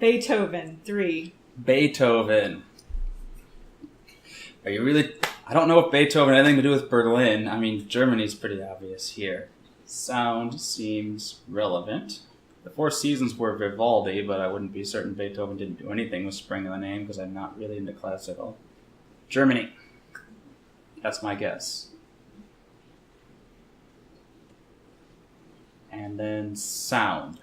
Beethoven, 3. Beethoven. Are you really... I don't know if Beethoven had anything to do with Berlin. I mean, Germany's pretty obvious here. Sound seems relevant. The Four Seasons were Vivaldi, but I wouldn't be certain Beethoven didn't do anything with spring in the name because I'm not really into classical. Germany. That's my guess. And then sound.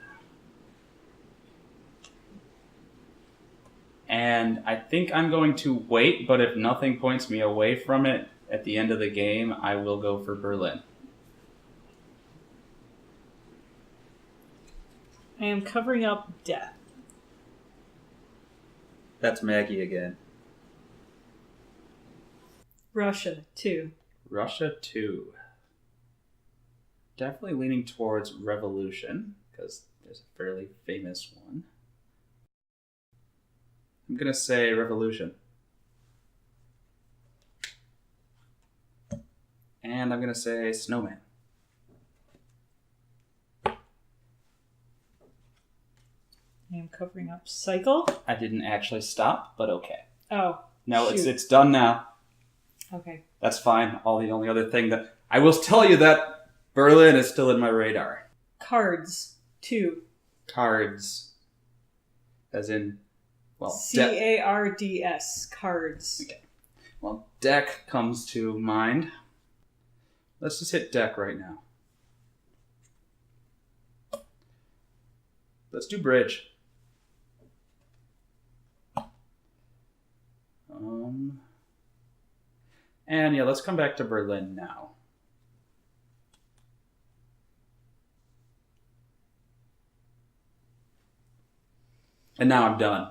And I think I'm going to wait, but if nothing points me away from it at the end of the game, I will go for Berlin. I am covering up death. That's Maggie again. Russia, 2. Russia 2. Definitely leaning towards revolution, because there's a fairly famous one. I'm going to say revolution. And I'm going to say snowman. I am covering up cycle. I didn't actually stop, but okay. Oh, No, shoot. it's done now. Okay. That's fine. The only other thing that... I will tell you that Berlin is still in my radar. Cards, 2. Cards. As in... Well, C-A-R-D-S, cards. Okay. Well, deck comes to mind. Let's just hit deck right now. Let's do bridge. And yeah, let's come back to Berlin now. And now I'm done.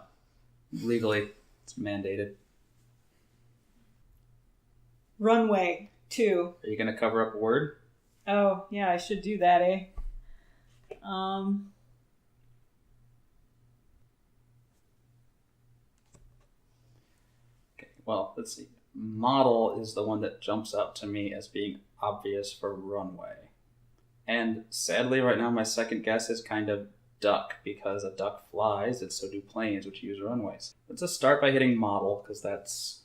Legally, it's mandated. Runway, 2. Are you going to cover up a word? Oh, yeah, I should do that, eh? Okay, well, let's see. Model is the one that jumps out to me as being obvious for runway. And sadly, right now, my second guess is kind of duck, because a duck flies, and so do planes, which use runways. Let's just start by hitting model, because that's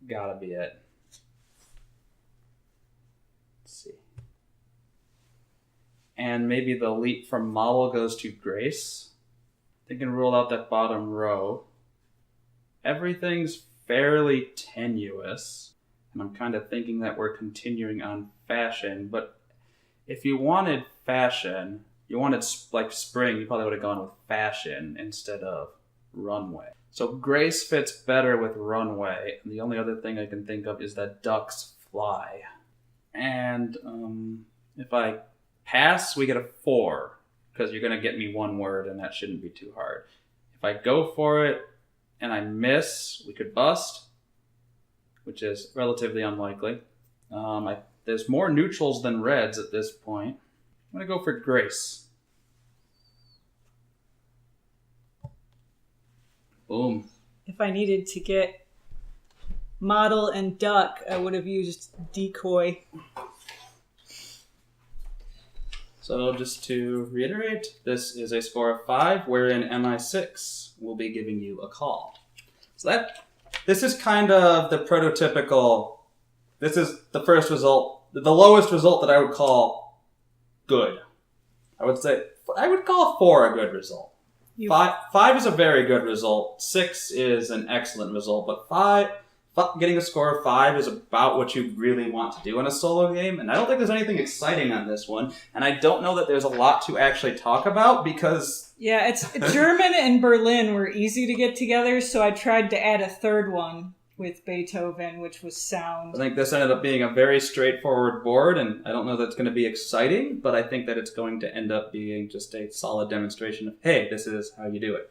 gotta be it. Let's see. And maybe the leap from model goes to grace. They can rule out that bottom row. Everything's fairly tenuous, and I'm kind of thinking that we're continuing on fashion, but if you wanted fashion, you wanted like spring, you probably would have gone with fashion instead of runway. So grace fits better with runway, and the only other thing I can think of is that ducks fly. And if I pass, we get a 4, because you're going to get me one word, and that shouldn't be too hard. If I go for it, and I miss, we could bust, which is relatively unlikely. There's more neutrals than reds at this point. I'm going to go for grace. Boom. If I needed to get model and duck, I would have used decoy. So just to reiterate, this is a score of 5, wherein MI6 will be giving you a call. So this is kind of the prototypical, this is the first result, the lowest result that I would call good. I would call 4 a good result. 5 is a very good result. 6 is an excellent result, but getting a score of 5 is about what you really want to do in a solo game, and I don't think there's anything exciting on this one, and I don't know that there's a lot to actually talk about, because... Yeah, it's German and Berlin were easy to get together, so I tried to add a third one with Beethoven, which was sound. I think this ended up being a very straightforward board, and I don't know that it's going to be exciting, but I think that it's going to end up being just a solid demonstration of, hey, this is how you do it.